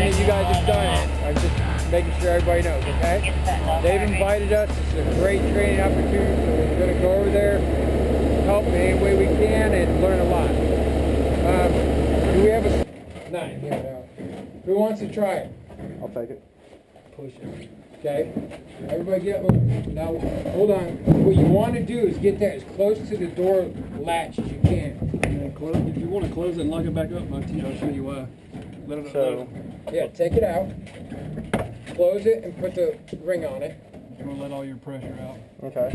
you guys have done it. I'm just making sure everybody knows, okay? They've invited us. It's a great training opportunity, so we're going to go over there, help in any way we can, and learn a lot. Do we have a... 9, yeah, no. Who wants to try it? I'll take it. Push it. Okay? Everybody get... Now, hold on. What you want to do is get that as close to the door latch as you can. If you want to close it and lock it back up, I'll show you why. Yeah, take it out. Close it and put the ring on it. You're going to let all your pressure out. Okay.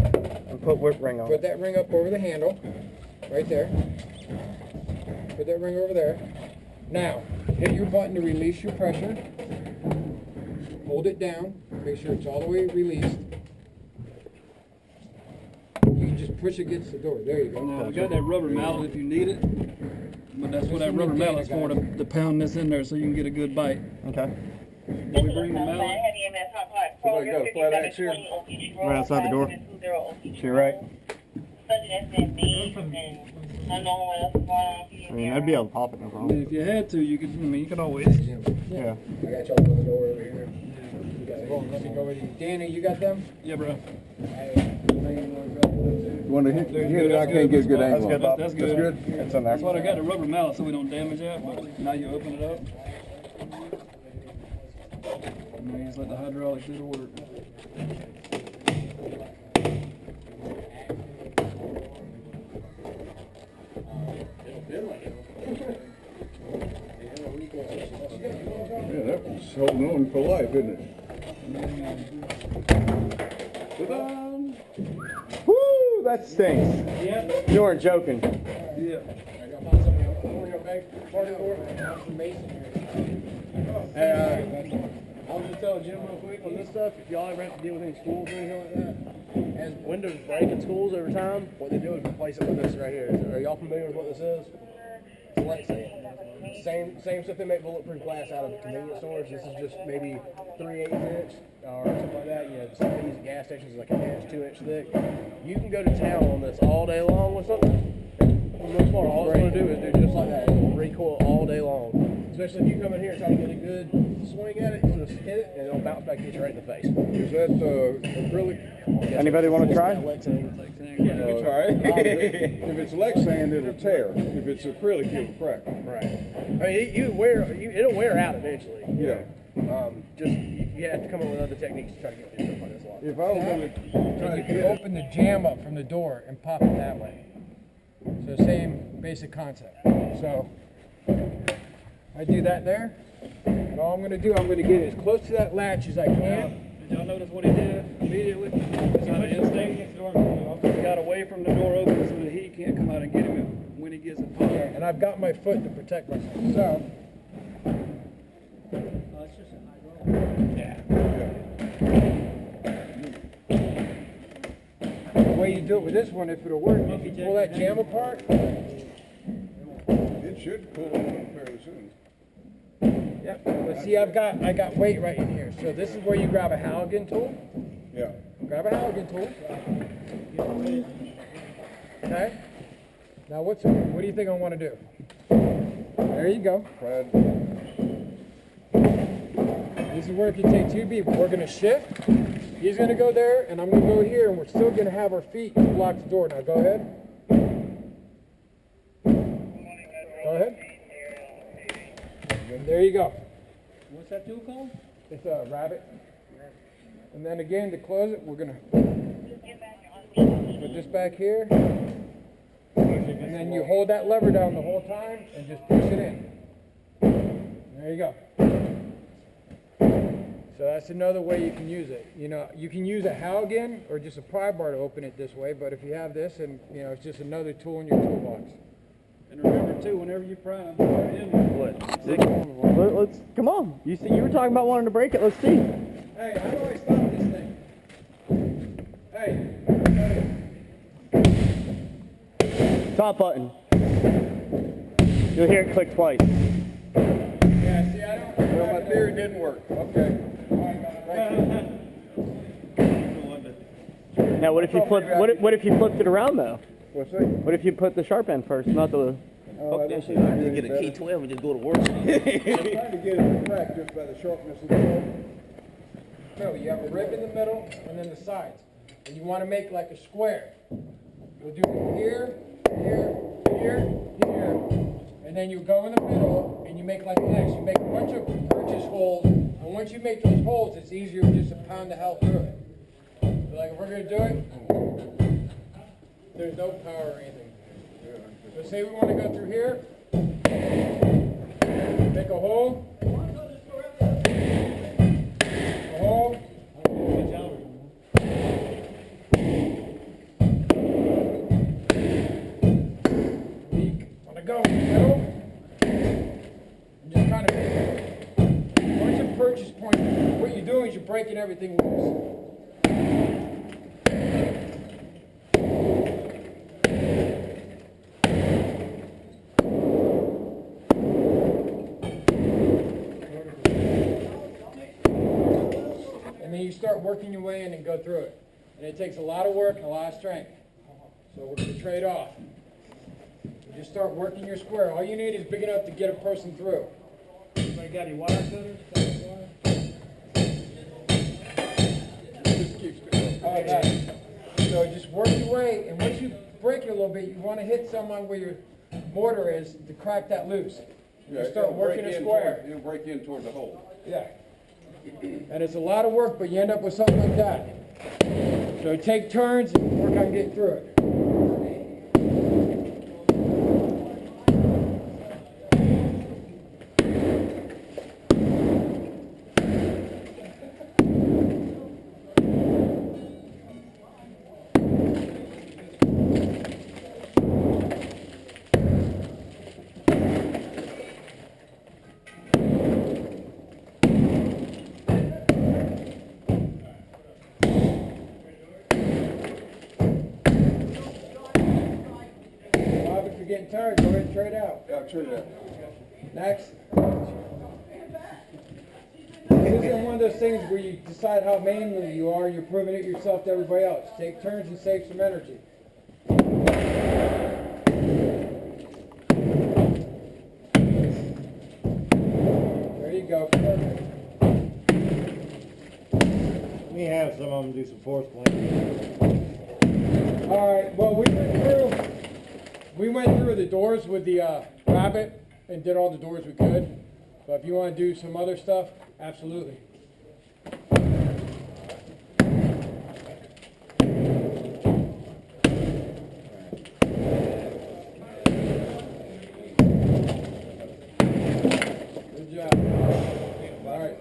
And put whip ring on Put it. that ring up over the handle. Right there. Put that ring over there. Now, hit your button to release your pressure. Hold it down. Make sure it's all the way released. You can just push against the door. There you go. Now, we got that rubber mallet if you need it. But that's what that rubber mallet's for, to pound this in there so you can get a good bite. Okay. When we bring the mallet, Somebody got a flat axe here? Right outside the door. You're right. I mean, I'd be able to pop it, no problem. if you had to, you could. I mean, you could always. Yeah. I got y'all on the door over here. You got it. Let me go with you. Danny, you got them? Yeah, bro. You want to hit it? I can't get a good angle. That's good, Bob. That's good. That's good? It's in there. That's why I got the rubber mallet so we don't damage that. But now you open it up. And then you just let the hydraulics do the work. Yeah, that was holding on for life, isn't it? Woo! That stinks. Yeah. You weren't joking. Yeah. I'll just tell Jim real quick on this stuff. If y'all ever have to deal with any schools or anything like that, as windows break in schools over time, what they do is replace it with this right here. Are y'all familiar with what this is? It's light sand. Same stuff they make bulletproof glass out of the convenience stores. This is just maybe 3/8 inch or something like that. You know, some of these gas stations is like an inch, 2 inch thick. You can go to town on this all day long with something. For the most part, all it's going to do is do just like that. It'll recoil all day long. Especially if you come in here and try to get a good swing at it, you'll just hit it and it'll bounce back and hit you right in the face. Is that acrylic? Anybody want to try? You can try it. If it's Lexan, it'll tear. If it's acrylic, it'll crack. Right. I mean, it'll wear out eventually. Yeah. Just you have to come up with other techniques to try to get this stuff on this lot. If I was going to try to You can get open the jam up from the door and pop it that way. So same basic concept. So I do that there. And all I'm going to do, I'm going to get as close to that latch as I can. Did y'all notice what he did immediately? It's not an instinct. He got away from the door open so the heat can't come out and get him when he gets it popped. Yeah, and I've got my foot to protect myself. So, It's just a hydraulic. yeah. The way you do it with this one, if it'll work, if you pull that jam apart. it should pull on fairly soon. Yep. But see, I got weight right in here. So this is where you grab a Halligan tool. Yeah. Grab a Halligan tool. Okay. Now what do you think I want to do? There you go. This is where it can take 2 people. We're going to shift. He's going to go there, and I'm going to go here, and we're still going to have our feet to block the door. Now go ahead. Go ahead. And there you go. What's that tool called? It's a rabbit. And then again, to close it, we're going to put this back here. And then you hold that lever down the whole time and just push it in. There you go. So that's another way you can use it. You know, you can use a Halligan or just a pry bar to open it this way, but if you have this, and you know, it's just another tool in your toolbox. And remember too, whenever you pry them, Let's come on. You were talking about wanting to break it. Let's see. Hey, how do I stop this thing? Hey. Top button. You'll hear it click twice. Yeah, see, I don't. Well, my theory didn't work. Okay. Now, what if you flipped it around though? What's that? What if you put the sharp end first, not the? Oh, I don't that shit. think I we just do get a any K12 and just go to work. I'm trying to get it to crack just by the sharpness of the bolt. No, you have a rib in the middle and then the sides. And you want to make like a square. You'll do it here, here, here, here. And then you go in the middle and you make like an X. You make a bunch of purchase holes. And once you make those holes, it's easier just to pound the hell through it. So like if we're going to do it, there's no power or anything. So say we want to go through here. Make a hole. A hole. Want to go in the middle. And just kind of, once you purchase point, what you're doing is you're breaking everything loose. And then you start working your way in and go through it. And it takes a lot of work and a lot of strength. So we're going to trade off. You just start working your square. All you need is big enough to get a person through. Anybody got any wire cutters? Just keeps going. Okay. So just work your way, and once you break it a little bit, you want to hit someone where your mortar is to crack that loose. You start working a square. You'll break in toward the hole. Yeah. And it's a lot of work, but you end up with something like that. So take turns and work on getting through it. If you're getting tired, go ahead and trade out. Yeah, trade it out. Next. This is one of those things where you decide how manly you are, you're proving it yourself to everybody else. Take turns and save some energy. There you go. Perfect. Let me have some of them do some force planting. All right, well, we went through the doors with the rabbit and did all the doors we could. But if you want to do some other stuff, absolutely. Good job. All right.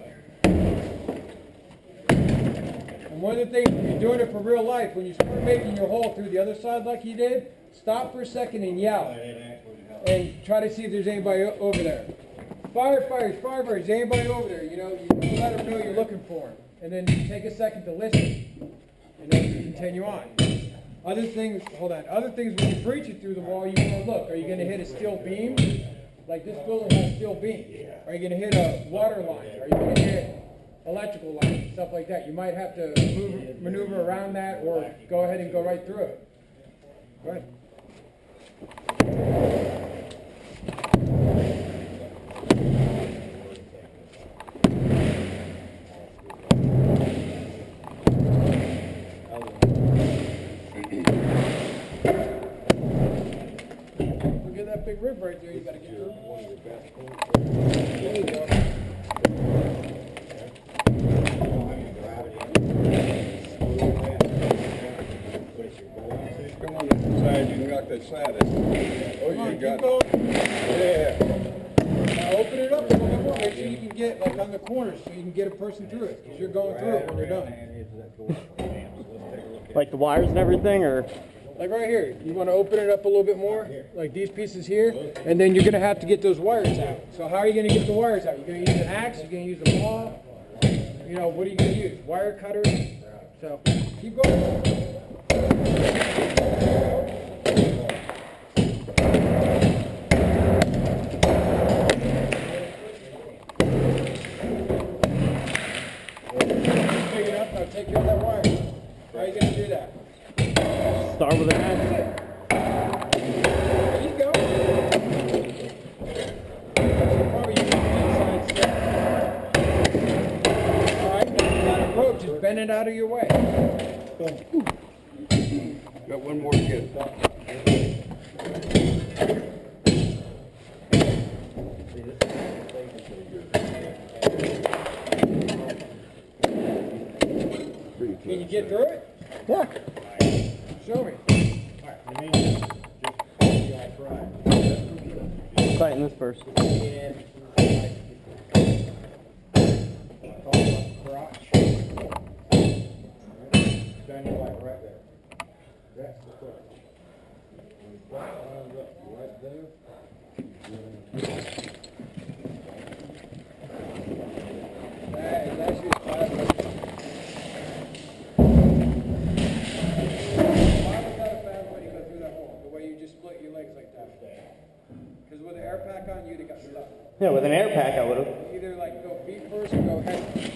And one of the things, when you're doing it for real life, when you start making your hole through the other side like you did, stop for a second and yell. And try to see if there's anybody over there. Firefighters, is anybody over there? You know, you let them know you're looking for them. And then you take a second to listen. And then you continue on. Other things, other things when you're breaching through the wall, you want to look. Are you going to hit a steel beam? Like this building has a steel beam. Are you going to hit a water line? Are you going to hit electrical line? Stuff like that. You might have to maneuver around that or go ahead and go right through it. Go ahead. Look at that big rib right there. You got to get through. There you go. Come on this side, you can knock that side in. Oh, you got it. Yeah. Now open it up a little bit more. Make sure you can get like on the corners so you can get a person through it. Because you're going through it when you're done. Like the wires and everything, or? Like right here. You want to open it up a little bit more. Like these pieces here. And then you're going to have to get those wires out. So how are you going to get the wires out? You're going to use an axe? You're going to use a maul? You know, what are you going to use? Wire cutters? So keep going. Big enough, now take care of that wire. How are you going to do that? Start with an axe. There you go. it out of your way. Got one more to get. Can you get through it? Yeah. Show me. Tighten this first. Shine your light right there. That's the clutch. Lines up right there. That is actually a class. Why was that a bad way to go through that hole? The way you just split your legs like that? Because with an air pack on, you'd have got stuck. Yeah, with an air pack, I would have. Either like go feet first or go head first.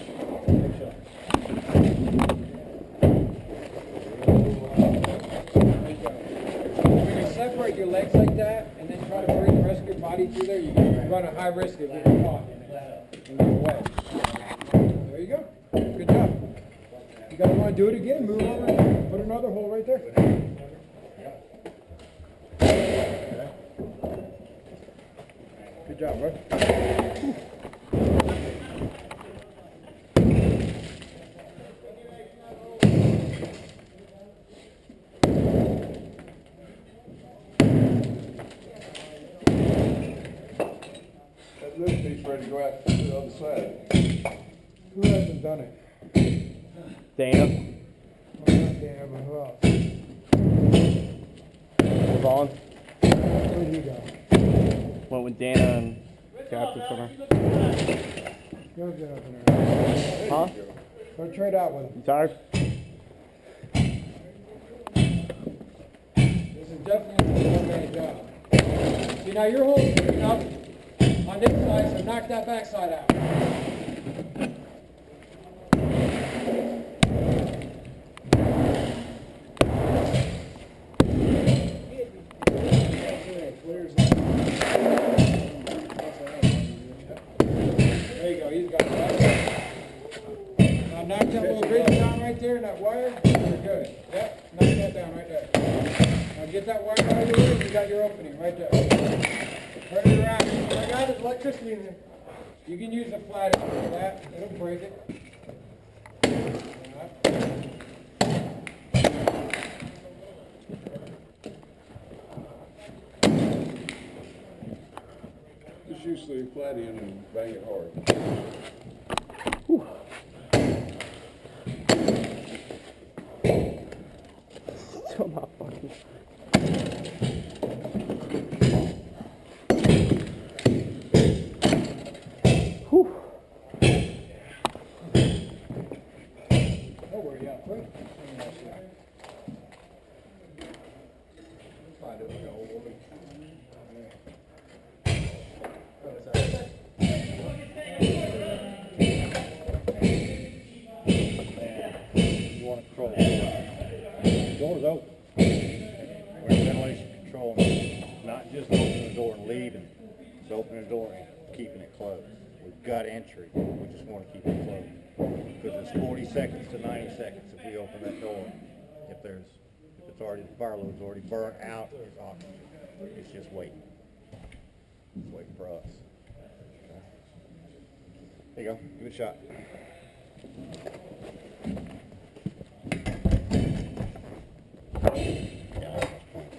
When you separate your legs like that and then try to bring the rest of your body through there, you run a high risk of getting caught in your way. There you go. Good job. You gotta want to do it again. Move over. Put another hole right there. Good job, bro. That lift piece ready to go out to the other side. Who hasn't done it? Dana. Well, not Dana, but who else? Vaughn. Where'd you go? Went with Dana and Captain somewhere. Go get up in there. Huh? Go trade out with him. You tired? This is definitely a one-man job. See, now you're holding up on this side, so knock that back side out. There you go, he's got it. Now knock that little ridge down right there, that wire, you're good. Yep, knock that down right there. Now get that wire out of your way, you got your opening right there. Turn it around. I got it, electricity in there. You can use a flat end for that, it'll break it. Just use the flat end and bang it hard. So not fucking. Don't worry, yeah, quick. You want to control the door's open. We're ventilation control, not just opening the door and leaving. It's opening the door and keeping it closed. We've got entry. We just want to keep it closed. Because it's 40 seconds to 90 seconds if we open that door. If it's already, the fire load's already burnt out, it's oxygen. It's just waiting. It's waiting for us. Okay. There you go. Give it a shot.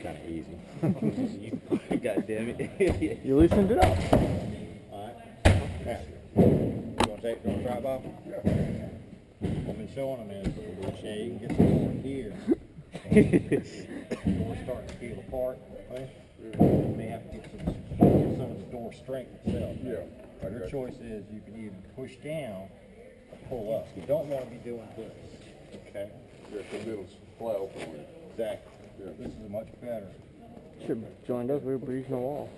Kind of easy. God damn it. You loosened it up. Alright. Now, you want to try it, Bob? Yeah. What I've been showing them is, yeah, you can get some more here. The door's starting to peel apart. Right? You may have to get some of the door strength itself. Yeah. Your choice is you can either push down or pull up. You don't want to be doing this. Okay? Yeah, because it'll fly open on you. Exactly. Yeah. This is much better. Should have joined us. We were breaching the wall.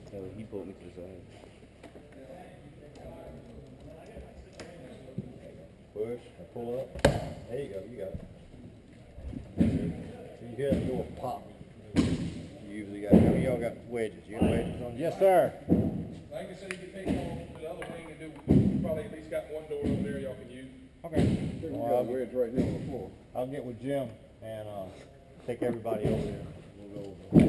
So he pulled me to the side. Push or pull up. There you go, you got it. So you hear the door pop. You usually got, how many of y'all got wedges? You got wedges on? Yes, sir. Like I said, you can take the other thing to do probably at least got one door over there y'all can use. Okay. We Well, got a wedge right here on the floor. I'll get with Jim and take everybody over there. We'll go over.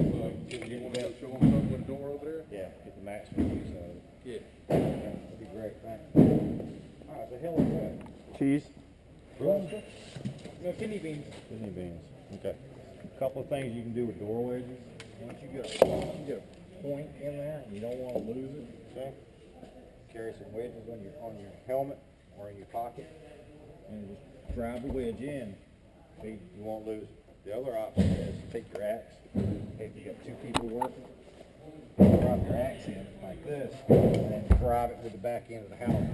You want to show them something with a door over there? Yeah, get the maximum use out of it. Yeah. That'd be great, thanks. All right, the hell is that? Cheese. Roasted? No kidney beans. Kidney beans. Okay. A couple of things you can do with door wedges. Once you get a point in there, and you don't want to lose it. Okay. Carry some wedges on your helmet or in your pocket, and just drive the wedge in. See, you won't lose it. The other option is to take your axe. If you got two people working, drop your axe in like this, and then drive it with the back end of the house.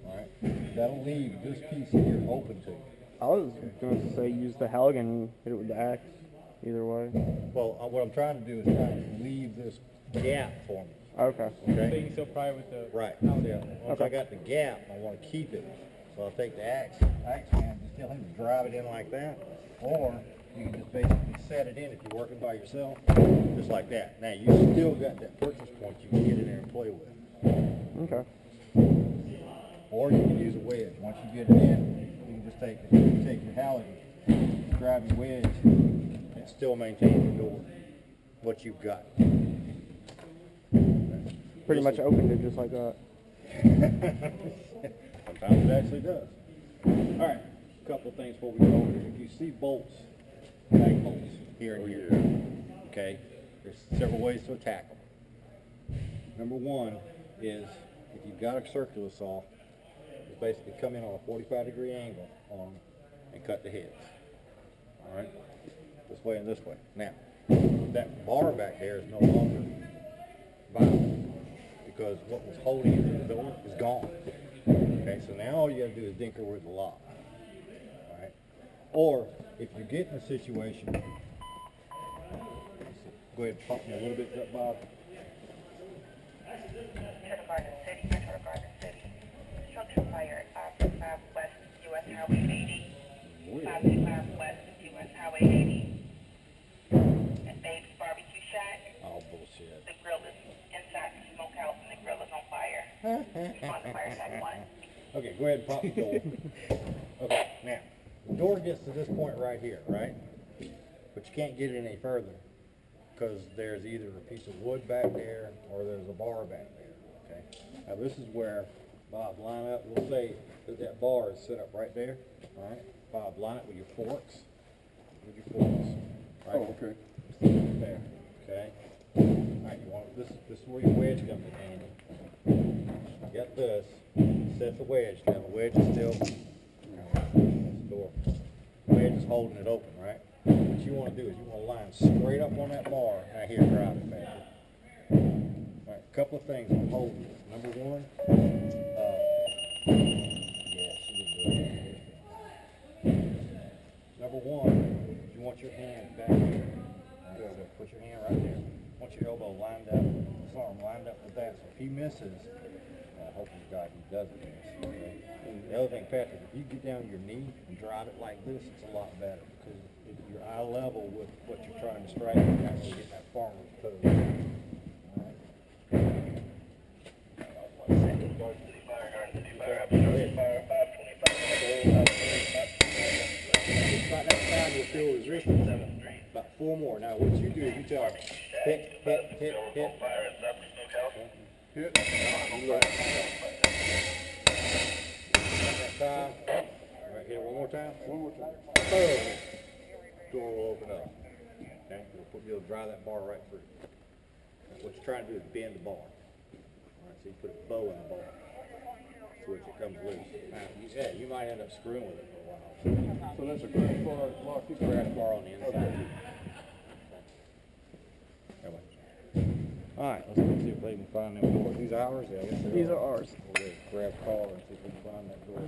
All right. That'll leave this piece here open to you. I was going to say use the Halligan and hit it with the axe. Either way. Well, what I'm trying to do is try to leave this gap for me. Okay. Okay. So probably with the Right. Yeah. Once I got the gap, I want to keep it. So I'll take the axe man, just tell him to drive it in like that. Or you can just basically set it in if you're working by yourself, just like that. Now you still got that purchase point you can get in there and play with. Okay. Or you can use a wedge. Once you get it in, you can just take your Halligan, grab your wedge, and still maintain your door. What you've got. Pretty much opened it just like that. Sometimes it actually does. All right, a couple of things before we go over here. If you see bolts, mag bolts here and here, okay, there's several ways to attack them. Number one is if you've got a circular saw, it's basically come in on a 45-degree angle on them and cut the heads. All right, this way and this way. Now, that bar back there is no longer viable because what was holding it in the door is gone. Okay, so now all you got to do is dinker with the lock. All right, or if you get in a situation, go ahead and pump me a little bit, Bob. Metro Garden City, Metro Garden City. Structure fire at 565 West US Highway 80. 565 West US Highway 80. At Babe's Barbecue Shack. Oh, bullshit. The grill is inside the smokehouse and the grill is on fire. On the fire side 1. Okay, go ahead and pop the door. Okay, now, the door gets to this point right here, right? But you can't get it any further because there's either a piece of wood back there or there's a bar back there, okay? Now, this is where, Bob, line up. We'll say that bar is set up right there, all right? Bob, line it with your forks. With your forks. Right Oh, okay. there, okay? All right, you want this is where your wedge comes in handy. Get this, set the wedge. Now the wedge is still, that's the door. The wedge is holding it open, right? What you want to do is you want to line straight up on that bar. Now here, drive it back. All right, a couple of things I'm holding this. Number one, number one, you want your hand back here. Right, so put your hand right there. Want your elbow lined up, his arm lined up with that. So if he misses, I hope to God he doesn't miss. Okay? The other thing, Patrick, if you get down to your knee and drive it like this, it's a lot better because you're eye level with what you're trying to strike and actually get that farmer's toe. All right. About that time you'll feel resistance. About 4 more. Now what you do is you tell him, hit. Hit. That time. All right, hit it one more time. One more time. Door will open up. Okay, you'll drive that bar right through. What you're trying to do is bend the bar. All right, so you put a bow in the bar, so it comes loose. Now, you might end up screwing with it for a while. So that's a crash bar lock. You can Crash bar on the inside. Okay. That way. All right, let's go see if they can find them doors. These are ours? Yeah, I guess These are ours. We'll go grab a car and see if we can find that door.